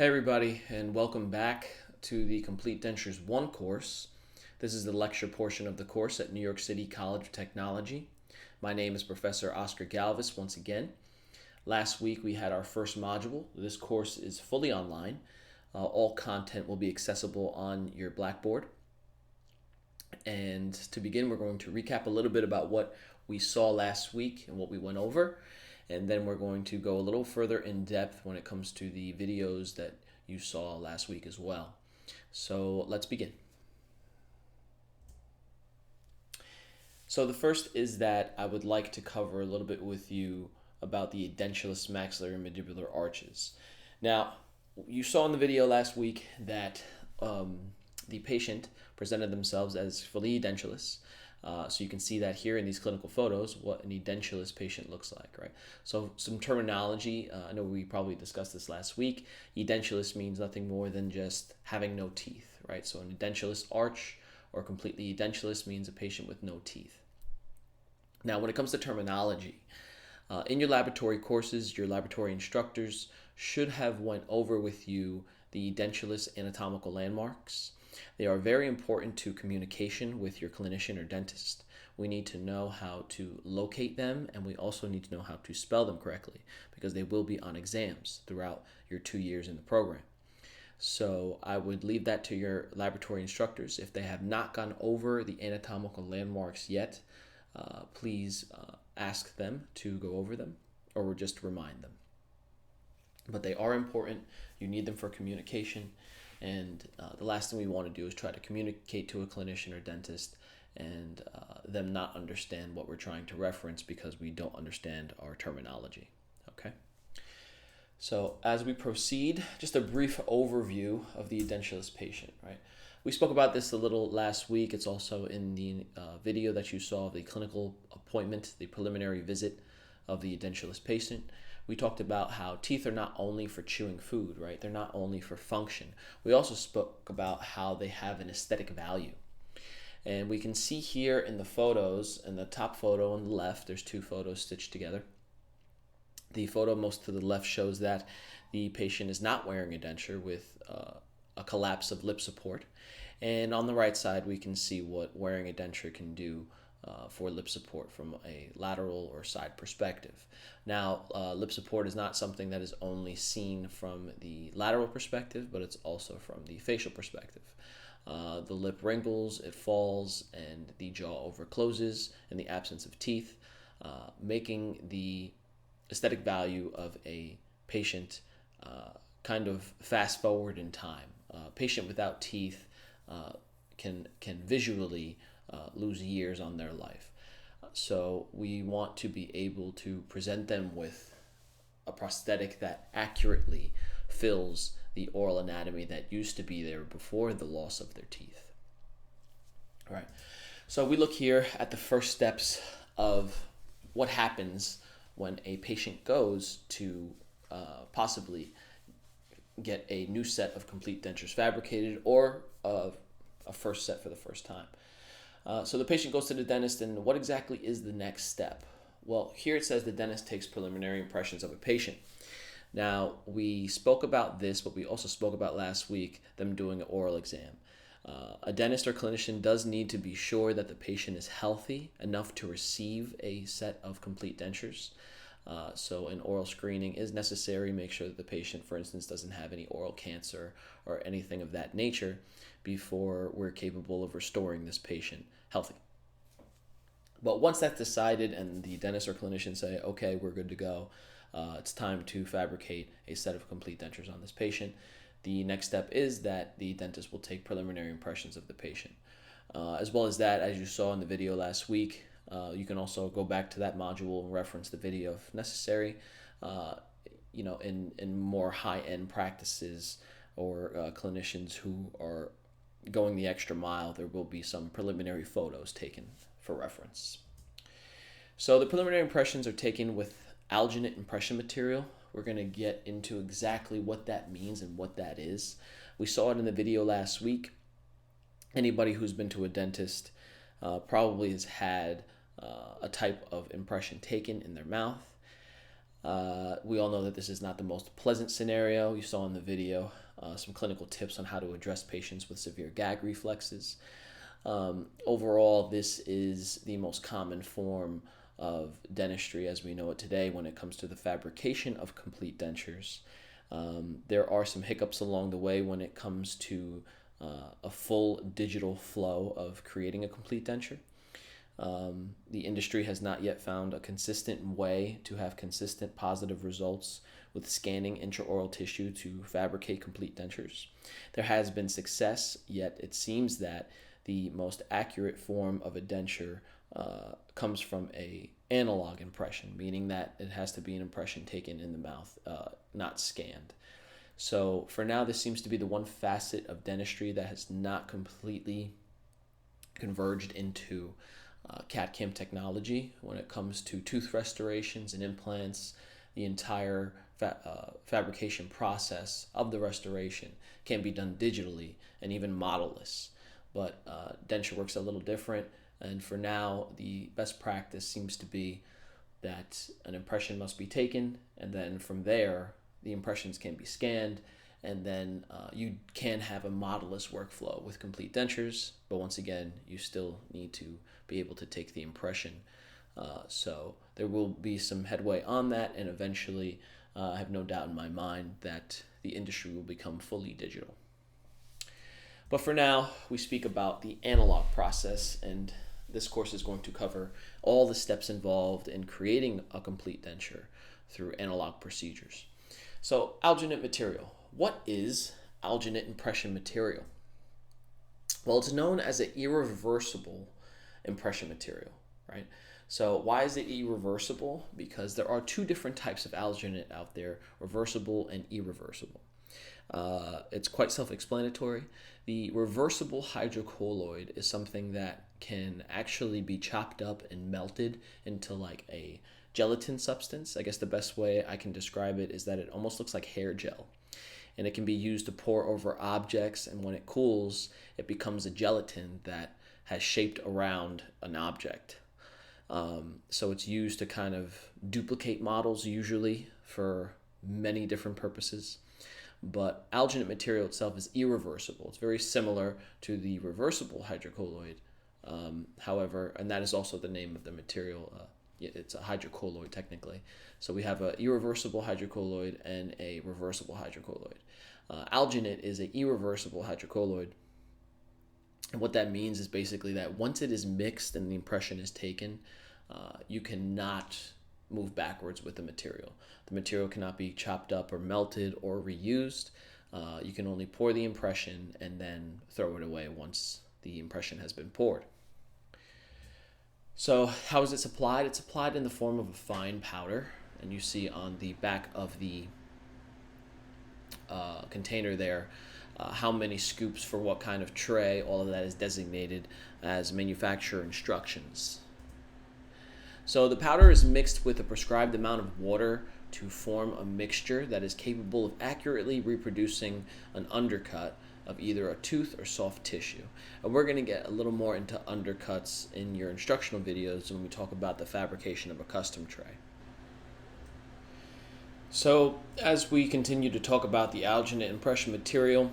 Hey everybody, and welcome back to the Complete Dentures 1 course. This is the lecture portion of the course at New York City College of Technology. My name is Professor Oscar Galvis once again. Last week we had our first module. This course is fully online. All content will be accessible on your Blackboard. And to begin, we're going to recap a little bit about what we saw last week and what we went over. And then we're going to go a little further in depth when it comes to the videos that you saw last week as well. So let's begin. So the first is that I would like to cover a little bit with you about the edentulous maxillary and mandibular arches. Now, you saw in the video last week that the patient presented themselves as fully edentulous. So you can see that here in these clinical photos, what an edentulous patient looks like, right? So some terminology, I know we probably discussed this last week. Edentulous means nothing more than just having no teeth, right? So an edentulous arch or completely edentulous means a patient with no teeth. Now, when it comes to terminology, in your laboratory courses, your laboratory instructors should have went over with you the edentulous anatomical landmarks. They are very important to communication with your clinician or dentist. We need to know how to locate them, and we also need to know how to spell them correctly because they will be on exams throughout your 2 years in the program. So I would leave that to your laboratory instructors. If they have not gone over the anatomical landmarks yet, please ask them to go over them or just remind them. But they are important. You need them for communication. And the last thing we want to do is try to communicate to a clinician or dentist and them not understand what we're trying to reference because we don't understand our terminology. Okay. So as we proceed, just a brief overview of the edentulous patient, right? We spoke about this a little last week. It's also in the video that you saw of the clinical appointment, the preliminary visit of the edentulous patient. We talked about how teeth are not only for chewing food, right? They're not only for function. We also spoke about how they have an aesthetic value. And we can see here in the photos, in the top photo on the left, there's two photos stitched together. The photo most to the left shows that the patient is not wearing a denture with a collapse of lip support. And on the right side, we can see what wearing a denture can do for lip support from a lateral or side perspective. Now, lip support is not something that is only seen from the lateral perspective, but it's also from the facial perspective. The lip wrinkles, it falls, and the jaw overcloses in the absence of teeth, making the aesthetic value of a patient kind of fast forward in time. A patient without teeth can visually lose years on their life. So we want to be able to present them with a prosthetic that accurately fills the oral anatomy that used to be there before the loss of their teeth. All right. So we look here at the first steps of what happens when a patient goes to possibly get a new set of complete dentures fabricated or a first set for the first time. So the patient goes to the dentist, and what exactly is the next step? Well, here it says the dentist takes preliminary impressions of a patient. Now, we spoke about this, but we also spoke about last week them doing an oral exam. A dentist or clinician does need to be sure that the patient is healthy enough to receive a set of complete dentures. So an oral screening is necessary. Make sure that the patient, for instance, doesn't have any oral cancer or anything of that nature before we're capable of restoring this patient healthy. But once that's decided and the dentist or clinician say, okay, we're good to go, it's time to fabricate a set of complete dentures on this patient, the next step is that the dentist will take preliminary impressions of the patient. As well as that, as you saw in the video last week, you can also go back to that module and reference the video if necessary. In more high-end practices or clinicians who are going the extra mile, there will be some preliminary photos taken for reference. So the preliminary impressions are taken with alginate impression material. We're going to get into exactly what that means and what that is. We saw it in the video last week. Anybody who's been to a dentist probably has had a type of impression taken in their mouth. We all know that this is not the most pleasant scenario. You saw in the video some clinical tips on how to address patients with severe gag reflexes. Overall, this is the most common form of dentistry as we know it today when it comes to the fabrication of complete dentures. There are some hiccups along the way when it comes to a full digital flow of creating a complete denture. The industry has not yet found a consistent way to have consistent positive results with scanning intraoral tissue to fabricate complete dentures. There has been success, yet it seems that the most accurate form of a denture comes from a analog impression, meaning that it has to be an impression taken in the mouth, not scanned. So for now, this seems to be the one facet of dentistry that has not completely converged into CAD/CAM technology when it comes to tooth restorations and implants. The entire fabrication process of the restoration can be done digitally and even modelless. But denture works a little different, and for now, the best practice seems to be that an impression must be taken, and then from there, the impressions can be scanned, and then you can have a modelless workflow with complete dentures, but once again, you still need to be able to take the impression. So there will be some headway on that, and eventually, I have no doubt in my mind that the industry will become fully digital. But for now, we speak about the analog process, and this course is going to cover all the steps involved in creating a complete denture through analog procedures. So, alginate material. What is alginate impression material? Well, it's known as an irreversible impression material, right? So why is it irreversible? Because there are two different types of alginate out there, reversible and irreversible. It's quite self-explanatory. The reversible hydrocolloid is something that can actually be chopped up and melted into like a gelatin substance. I guess the best way I can describe it is that it almost looks like hair gel. And it can be used to pour over objects, and when it cools, it becomes a gelatin that has shaped around an object. So it's used to kind of duplicate models usually for many different purposes. But alginate material itself is irreversible. It's very similar to the reversible hydrocolloid. However, and that is also the name of the material. It's a hydrocolloid technically. So we have an irreversible hydrocolloid and a reversible hydrocolloid. Alginate is an irreversible hydrocolloid. And what that means is basically that once it is mixed and the impression is taken, you cannot move backwards with the material. The material cannot be chopped up or melted or reused. You can only pour the impression and then throw it away once the impression has been poured. So how is it supplied? It's supplied in the form of a fine powder, and you see on the back of the container there how many scoops for what kind of tray. All of that is designated as manufacturer instructions. So the powder is mixed with a prescribed amount of water to form a mixture that is capable of accurately reproducing an undercut of either a tooth or soft tissue. And we're going to get a little more into undercuts in your instructional videos when we talk about the fabrication of a custom tray. So as we continue to talk about the alginate impression material,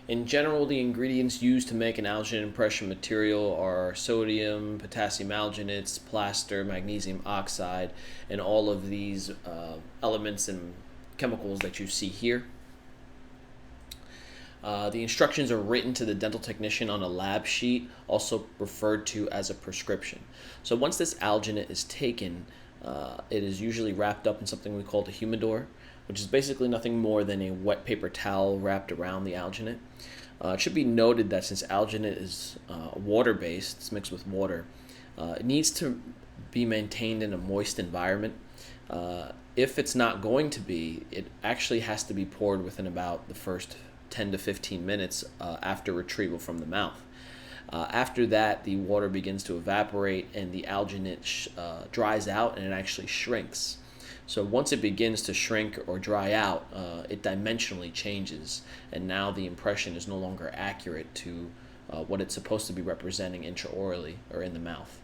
in general, the ingredients used to make an alginate impression material are sodium, potassium alginates, plaster, magnesium oxide, and all of these elements and chemicals that you see here. The instructions are written to the dental technician on a lab sheet, also referred to as a prescription. So once this alginate is taken, it is usually wrapped up in something we call the humidor, which is basically nothing more than a wet paper towel wrapped around the alginate. It should be noted that since alginate is water-based, it's mixed with water, it needs to be maintained in a moist environment. If it's not going to be, it actually has to be poured within about the first 10 to 15 minutes after retrieval from the mouth. After that, the water begins to evaporate and the alginate dries out and it actually shrinks. So once it begins to shrink or dry out, it dimensionally changes, and now the impression is no longer accurate to what it's supposed to be representing intraorally or in the mouth.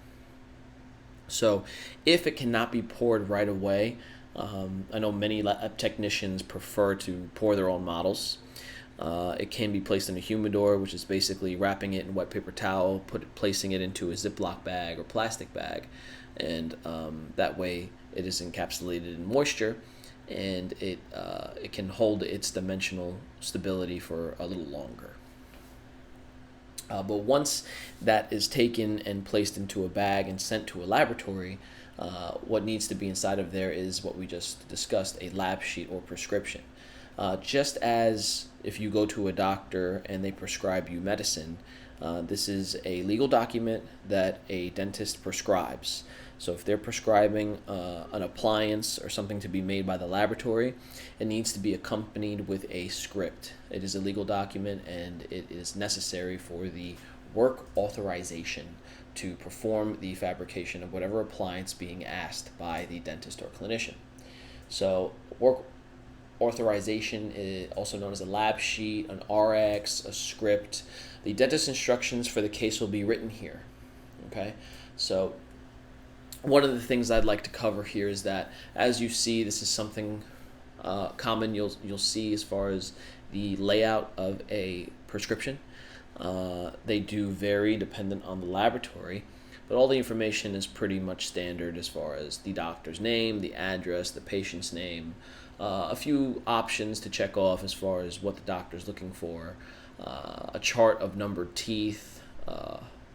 So if it cannot be poured right away, I know many lab technicians prefer to pour their own models. It can be placed in a humidor, which is basically wrapping it in wet paper towel, placing it into a Ziploc bag or plastic bag, and that way it is encapsulated in moisture, and it can hold its dimensional stability for a little longer. But once that is taken and placed into a bag and sent to a laboratory, what needs to be inside of there is what we just discussed, a lab sheet or prescription. Just as if you go to a doctor and they prescribe you medicine, this is a legal document that a dentist prescribes. So if they're prescribing an appliance or something to be made by the laboratory, it needs to be accompanied with a script. It is a legal document, and it is necessary for the work authorization to perform the fabrication of whatever appliance being asked by the dentist or clinician. So work authorization is also known as a lab sheet, an RX, a script. The dentist instructions for the case will be written here. Okay, so one of the things I'd like to cover here is that, as you see, this is something common you'll see as far as the layout of a prescription. They do vary dependent on the laboratory, but all the information is pretty much standard as far as the doctor's name, the address, the patient's name, a few options to check off as far as what the doctor's looking for, a chart of numbered teeth,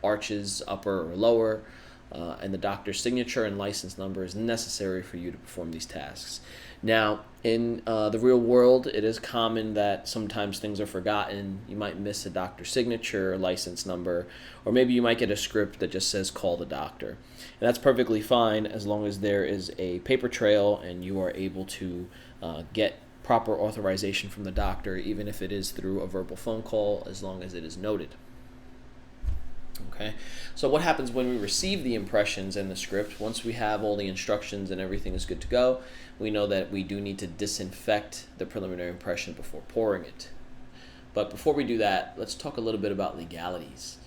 arches, upper or lower, and the doctor's signature and license number is necessary for you to perform these tasks. Now, in the real world, it is common that sometimes things are forgotten. You might miss a doctor's signature, license number, or maybe you might get a script that just says call the doctor. And that's perfectly fine as long as there is a paper trail and you are able to get proper authorization from the doctor, even if it is through a verbal phone call, as long as it is noted. Okay, so what happens when we receive the impressions and the script? Once we have all the instructions and everything is good to go, we know that we do need to disinfect the preliminary impression before pouring it. But before we do that, let's talk a little bit about legalities.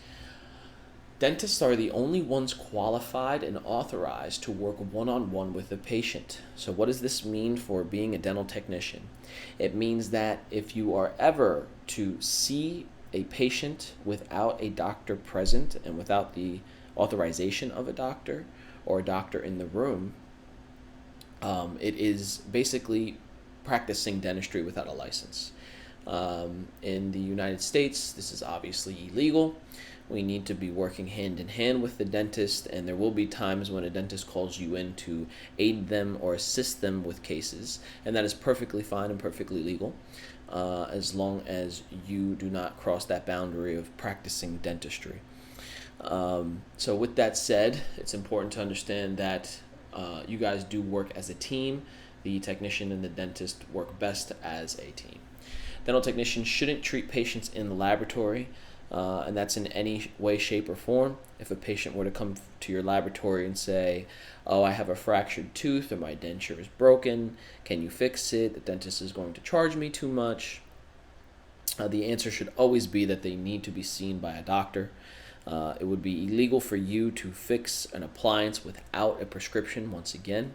Dentists are the only ones qualified and authorized to work one-on-one with the patient. So what does this mean for being a dental technician? It means that if you are ever to see a patient without a doctor present and without the authorization of a doctor or a doctor in the room, it is basically practicing dentistry without a license. In the United States, this is obviously illegal. We need to be working hand in hand with the dentist, and there will be times when a dentist calls you in to aid them or assist them with cases, and that is perfectly fine and perfectly legal, as long as you do not cross that boundary of practicing dentistry. So with that said, it's important to understand that you guys do work as a team. The technician and the dentist work best as a team. Dental technicians shouldn't treat patients in the laboratory, and that's in any way, shape, or form. If a patient were to come to your laboratory and say, oh, I have a fractured tooth or my denture is broken, can you fix it? The dentist is going to charge me too much. The answer should always be that they need to be seen by a doctor. It would be illegal for you to fix an appliance without a prescription, once again.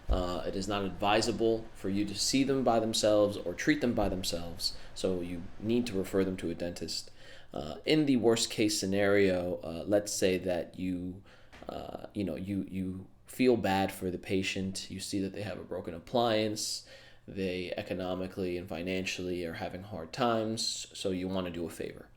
It is not advisable for you to see them by themselves or treat them by themselves, so you need to refer them to a dentist. In the worst case scenario, let's say that you feel bad for the patient, you see that they have a broken appliance, they economically and financially are having hard times, so you want to do a favor.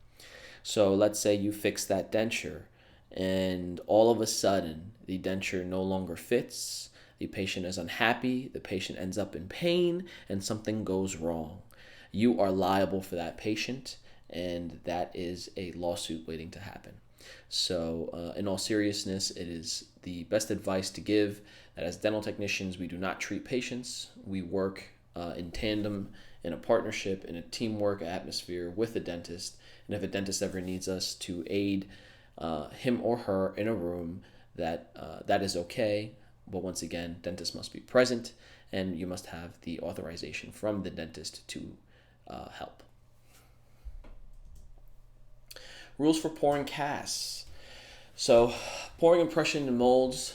So let's say you fix that denture, and all of a sudden the denture no longer fits, the patient is unhappy, the patient ends up in pain, and something goes wrong. You are liable for that patient, and that is a lawsuit waiting to happen. So in all seriousness, it is the best advice to give that as dental technicians, we do not treat patients. We work in tandem, in a partnership, in a teamwork atmosphere with the dentist. And if a dentist ever needs us to aid him or her in a room, that is okay. But once again, dentists must be present, and you must have the authorization from the dentist to help. Rules for pouring casts. So pouring impression and molds,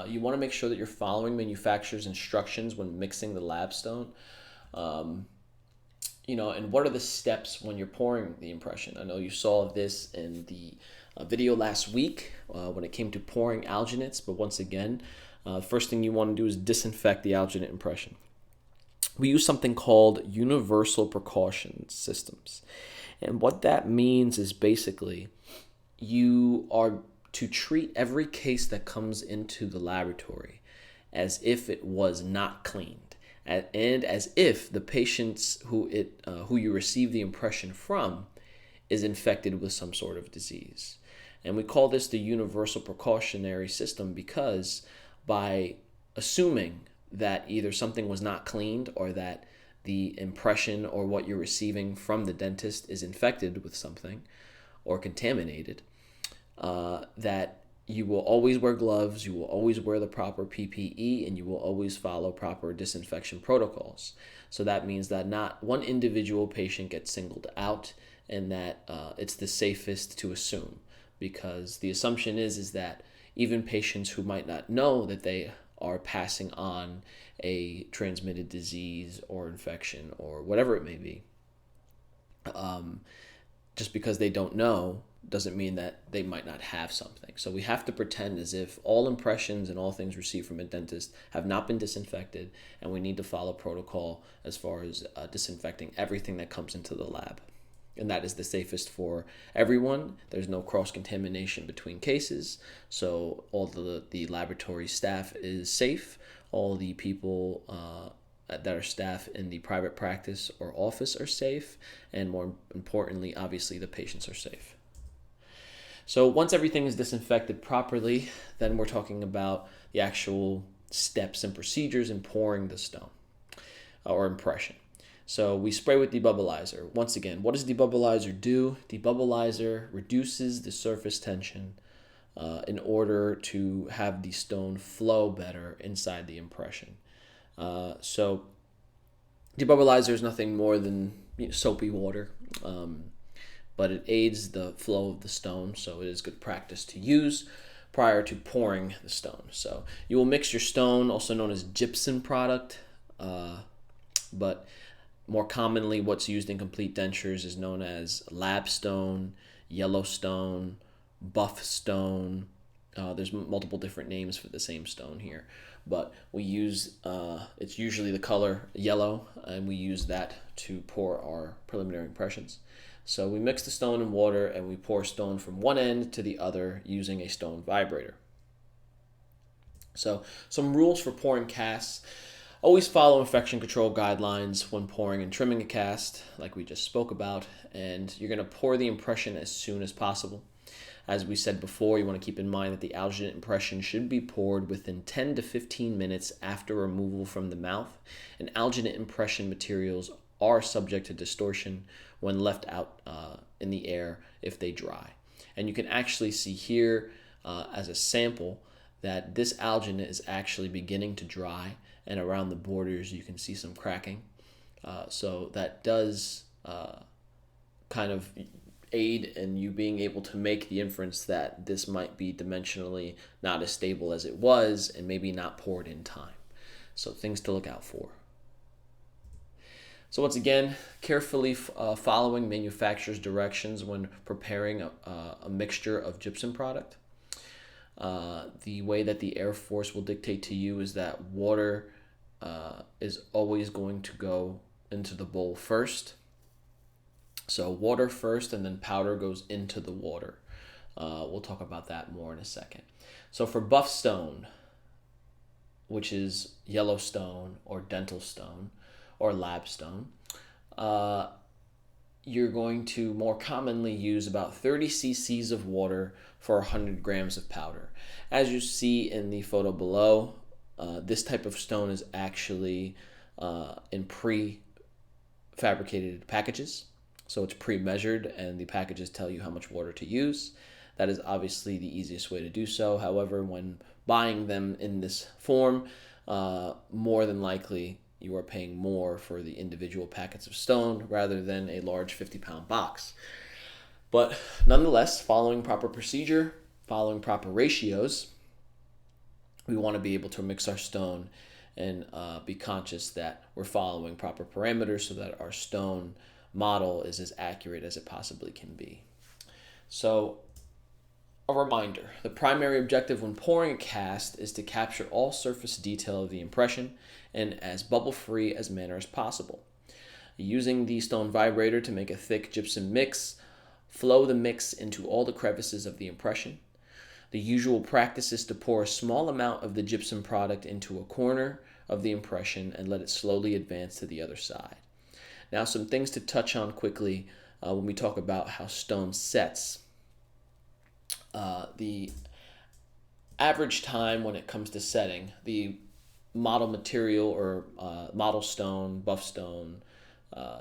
You want to make sure that you're following manufacturer's instructions when mixing the lab stone. And what are the steps when you're pouring the impression? I know you saw this in the video last week when it came to pouring alginates, but once again, first thing you want to do is disinfect the alginate impression. We use something called universal precaution systems. And what that means is basically you are to treat every case that comes into the laboratory as if it was not cleaned, and as if the patients who you receive the impression from is infected with some sort of disease. And we call this the universal precautionary system because by assuming that either something was not cleaned or that the impression or what you're receiving from the dentist is infected with something or contaminated, that you will always wear gloves, you will always wear the proper PPE, and you will always follow proper disinfection protocols. So that means that not one individual patient gets singled out, and that it's the safest to assume, because the assumption is that even patients who might not know that they are passing on a transmitted disease or infection or whatever it may be, just because they don't know doesn't mean that they might not have something. So we have to pretend as if all impressions and all things received from a dentist have not been disinfected, and we need to follow protocol as far as disinfecting everything that comes into the lab. And that is the safest for everyone. There's no cross-contamination between cases, so all the laboratory staff is safe. All the people that are staff in the private practice or office are safe, and more importantly, obviously, the patients are safe. So once everything is disinfected properly, then we're talking about the actual steps and procedures in pouring the stone or impression. So we spray with debubbleizer. Once again, what does debubbleizer do? Debubbleizer reduces the surface tension in order to have the stone flow better inside the impression. So debubbleizer is nothing more than soapy water, but it aids the flow of the stone, so it is good practice to use prior to pouring the stone. So you will mix your stone, also known as gypsum product, but more commonly what's used in complete dentures is known as lab stone, yellow stone, buff stone. There's multiple different names for the same stone here, but we use, it's usually the color yellow, and we use that to pour our preliminary impressions. So we mix the stone in water and we pour stone from one end to the other using a stone vibrator. So some rules for pouring casts. Always follow infection control guidelines when pouring and trimming a cast, like we just spoke about, and you're going to pour the impression as soon as possible. As we said before, you want to keep in mind that the alginate impression should be poured within 10 to 15 minutes after removal from the mouth, and alginate impression materials are subject to distortion when left out in the air if they dry. And you can actually see here as a sample that this alginate is actually beginning to dry, and around the borders you can see some cracking. So that does kind of aid in you being able to make the inference that this might be dimensionally not as stable as it was and maybe not poured in time. So things to look out for. So once again, carefully following manufacturer's directions when preparing a mixture of gypsum product. The way that the Air Force will dictate to you is that water is always going to go into the bowl first. So water first, and then powder goes into the water. We'll talk about that more in a second. So for buff stone, which is yellow stone or dental stone or lab stone, you're going to more commonly use about 30 cc's of water for 100 grams of powder. As you see in the photo below, this type of stone is actually in pre-fabricated packages. So it's pre-measured, and the packages tell you how much water to use. That is obviously the easiest way to do so. However, when buying them in this form, more than likely you are paying more for the individual packets of stone rather than a large 50-pound box. But nonetheless, following proper procedure, following proper ratios, we want to be able to mix our stone and be conscious that we're following proper parameters so that our stone model is as accurate as it possibly can be. So a reminder, the primary objective when pouring a cast is to capture all surface detail of the impression in as bubble-free as manner as possible. Using the stone vibrator to make a thick gypsum mix, flow the mix into all the crevices of the impression. The usual practice is to pour a small amount of the gypsum product into a corner of the impression and let it slowly advance to the other side. Now, some things to touch on quickly when we talk about how stone sets. The average time when it comes to setting, the model material or model stone, buff stone,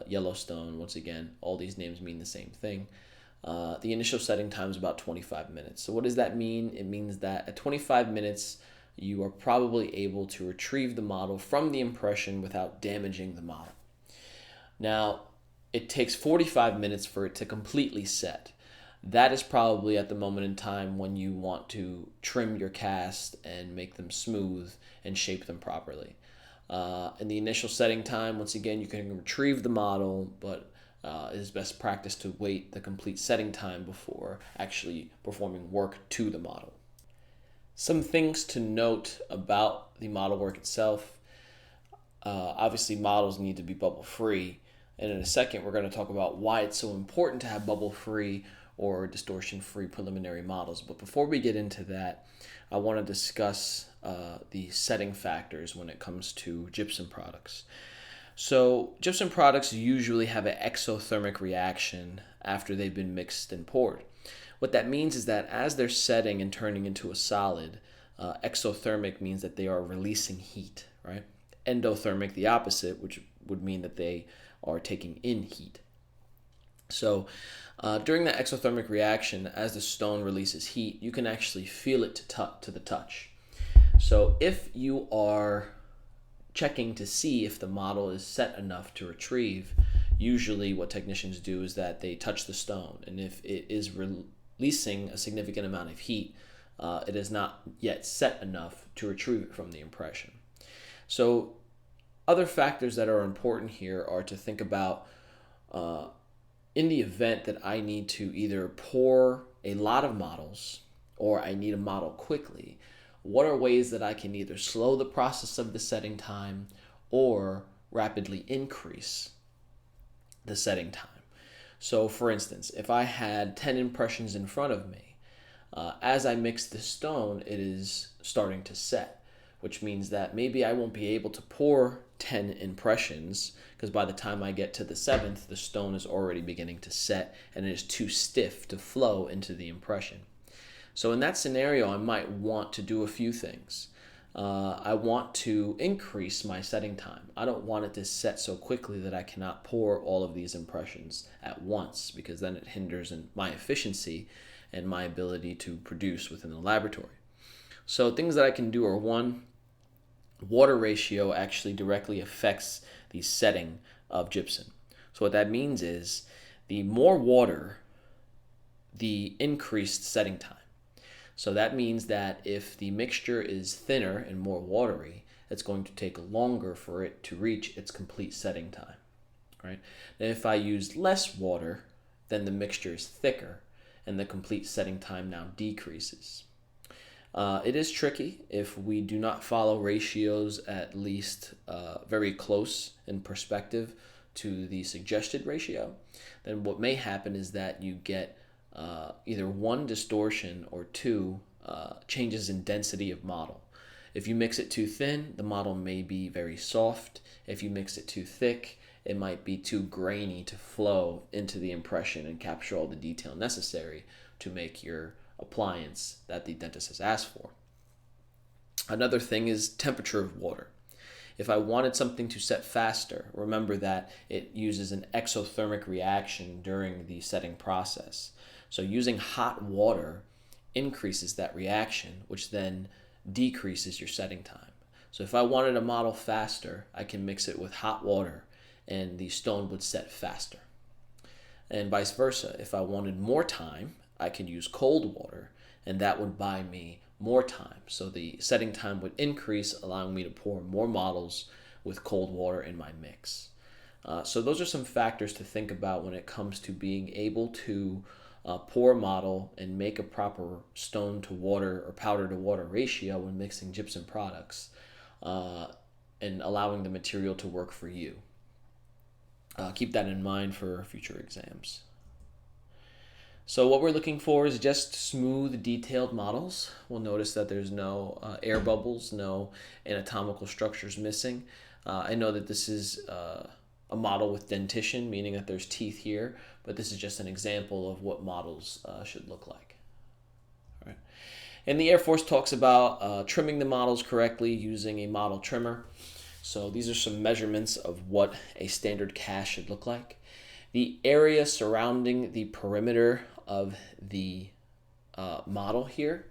yellow stone, once again, all these names mean the same thing. The initial setting time is about 25 minutes. So what does that mean? It means that at 25 minutes, you are probably able to retrieve the model from the impression without damaging the model. Now, it takes 45 minutes for it to completely set. That is probably at the moment in time when you want to trim your cast and make them smooth and shape them properly. In the initial setting time, once again, you can retrieve the model, but it is best practice to wait the complete setting time before actually performing work to the model. Some things to note about the model work itself. Obviously, models need to be bubble-free, and in a second, we're going to talk about why it's so important to have bubble-free or distortion-free preliminary models. But before we get into that, I want to discuss the setting factors when it comes to gypsum products. So gypsum products usually have an exothermic reaction after they've been mixed and poured. What that means is that as they're setting and turning into a solid, exothermic means that they are releasing heat, right? Endothermic, the opposite, which would mean that they are taking in heat. So during that exothermic reaction, as the stone releases heat, you can actually feel it to the touch. So if you are checking to see if the model is set enough to retrieve, usually what technicians do is that they touch the stone, and if it is releasing a significant amount of heat, it is not yet set enough to retrieve it from the impression. So other factors that are important here are to think about in the event that I need to either pour a lot of models or I need a model quickly, what are ways that I can either slow the process of the setting time or rapidly increase the setting time? So for instance, if I had 10 impressions in front of me, as I mix the stone, it is starting to set, which means that maybe I won't be able to pour 10 impressions because by the time I get to the 7th, the stone is already beginning to set and it is too stiff to flow into the impression. So in that scenario, I might want to do a few things. I want to increase my setting time. I don't want it to set so quickly that I cannot pour all of these impressions at once, because then it hinders my efficiency and my ability to produce within the laboratory. So things that I can do are, one, water ratio actually directly affects the setting of gypsum. So what that means is the more water, the increased setting time. So that means that if the mixture is thinner and more watery, it's going to take longer for it to reach its complete setting time, right? And if I use less water, then the mixture is thicker and the complete setting time now decreases. It is tricky if we do not follow ratios at least very close in perspective to the suggested ratio. Then what may happen is that you get either one, distortion, or two, changes in density of model. If you mix it too thin, the model may be very soft. If you mix it too thick, it might be too grainy to flow into the impression and capture all the detail necessary to make your appliance that the dentist has asked for. Another thing is temperature of water. If I wanted something to set faster, remember that it uses an exothermic reaction during the setting process. So using hot water increases that reaction, which then decreases your setting time. So if I wanted a model faster, I can mix it with hot water and the stone would set faster. And vice versa, if I wanted more time, I could use cold water and that would buy me more time. So the setting time would increase, allowing me to pour more models with cold water in my mix. So those are some factors to think about when it comes to being able to pour a model and make a proper stone to water or powder to water ratio when mixing gypsum products, and allowing the material to work for you. Keep that in mind for future exams. So what we're looking for is just smooth, detailed models. We'll notice that there's no air bubbles, no anatomical structures missing. I know that this is a model with dentition, meaning that there's teeth here, but this is just an example of what models should look like. All right. And the Air Force talks about trimming the models correctly using a model trimmer. So these are some measurements of what a standard cast should look like. The area surrounding the perimeter of the model here,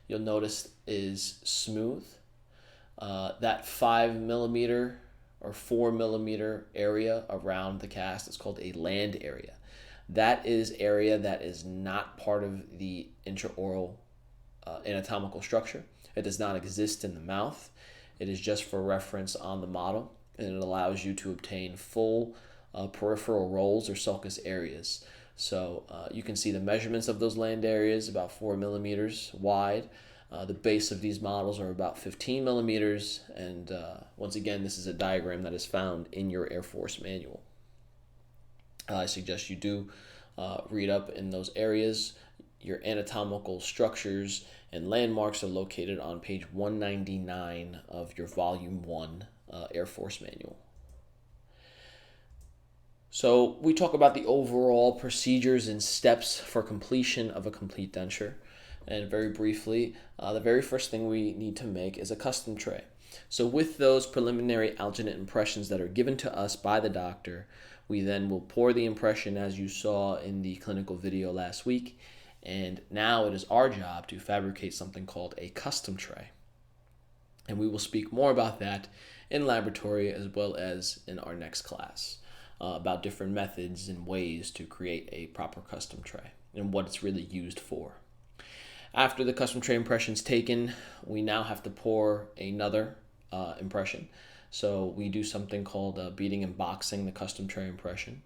you'll notice is smooth. That 5 millimeter or 4 millimeter area around the cast is called a land area. That is area that is not part of the intraoral anatomical structure. It does not exist in the mouth. It is just for reference on the model, and it allows you to obtain full peripheral rolls or sulcus areas. So you can see the measurements of those land areas, about 4 millimeters wide. The base of these models are about 15 millimeters, and once again, this is a diagram that is found in your Air Force manual. I suggest you do read up in those areas. Your anatomical structures and landmarks are located on page 199 of your Volume 1 Air Force manual. So we talk about the overall procedures and steps for completion of a complete denture. And very briefly, the very first thing we need to make is a custom tray. So with those preliminary alginate impressions that are given to us by the doctor, we then will pour the impression as you saw in the clinical video last week. And now it is our job to fabricate something called a custom tray. And we will speak more about that in laboratory as well as in our next class, about different methods and ways to create a proper custom tray and what it's really used for. After the custom tray impression is taken, we now have to pour another impression. So we do something called beating and boxing the custom tray impression,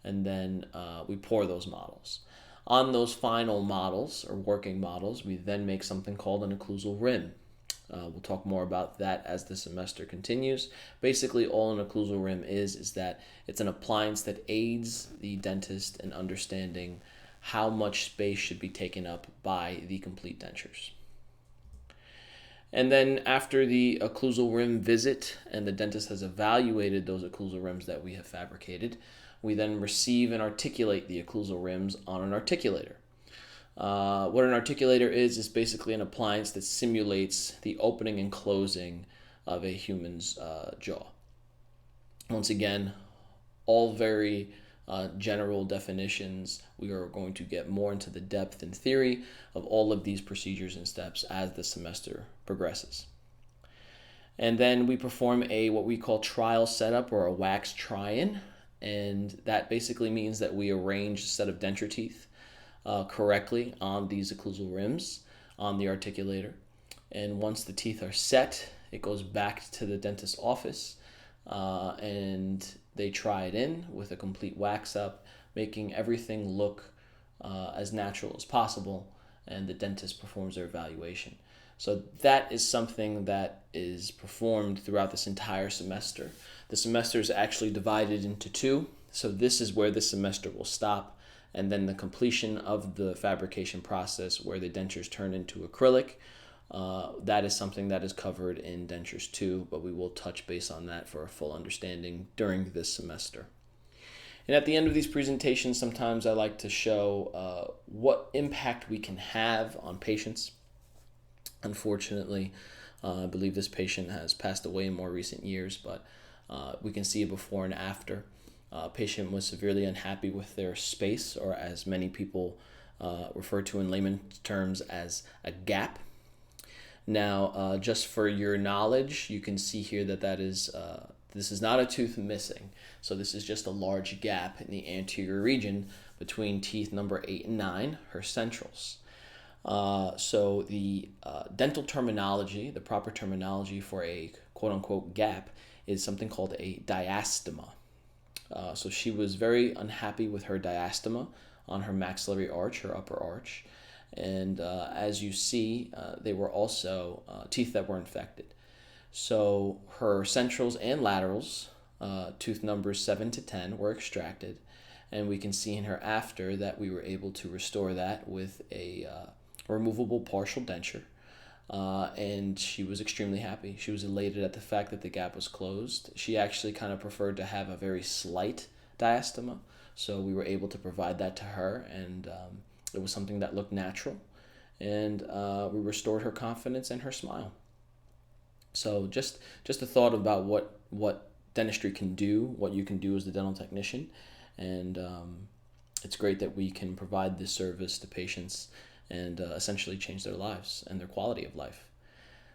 and then we pour those models. On those final models, or working models, we then make something called an occlusal rim. We'll talk more about that as the semester continues. Basically, all an occlusal rim is that it's an appliance that aids the dentist in understanding how much space should be taken up by the complete dentures. And then after the occlusal rim visit and the dentist has evaluated those occlusal rims that we have fabricated, we then receive and articulate the occlusal rims on an articulator. What an articulator is basically an appliance that simulates the opening and closing of a human's jaw. Once again, all very general definitions. We are going to get more into the depth and theory of all of these procedures and steps as the semester progresses. And then we perform what we call trial setup, or a wax try-in, and that basically means that we arrange a set of denture teeth correctly on these occlusal rims on the articulator. And once the teeth are set, it goes back to the dentist's office, and they try it in with a complete wax up, making everything look as natural as possible, and the dentist performs their evaluation. So that is something that is performed throughout this entire semester. The semester is actually divided into two, so this is where the semester will stop, and then the completion of the fabrication process where the dentures turn into acrylic. That is something that is covered in Dentures 2, but we will touch base on that for a full understanding during this semester. And at the end of these presentations, sometimes I like to show what impact we can have on patients. Unfortunately, I believe this patient has passed away in more recent years, but we can see a before and after. Patient was severely unhappy with their space, or as many people refer to in layman's terms as a gap. Now, just for your knowledge, you can see here that this is not a tooth missing. So this is just a large gap in the anterior region between teeth number 8 and 9, her centrals. So the dental terminology, the proper terminology for a quote-unquote gap, is something called a diastema. So she was very unhappy with her diastema on her maxillary arch, her upper arch. And as you see, they were also teeth that were infected. So her centrals and laterals, tooth numbers 7 to 10, were extracted. And we can see in her after that we were able to restore that with a removable partial denture. And she was extremely happy. She was elated at the fact that the gap was closed. She actually kind of preferred to have a very slight diastema, so we were able to provide that to her, and it was something that looked natural, and we restored her confidence and her smile. So just a thought about what dentistry can do, what you can do as the dental technician, and it's great that we can provide this service to patients and essentially change their lives and their quality of life.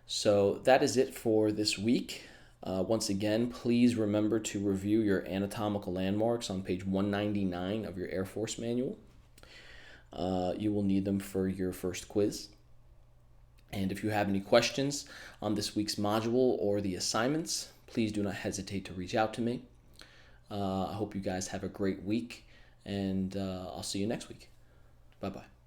So that is it for this week. Once again, please remember to review your anatomical landmarks on page 199 of your Air Force manual. You will need them for your first quiz. And if you have any questions on this week's module or the assignments, please do not hesitate to reach out to me. I hope you guys have a great week, and I'll see you next week. Bye-bye.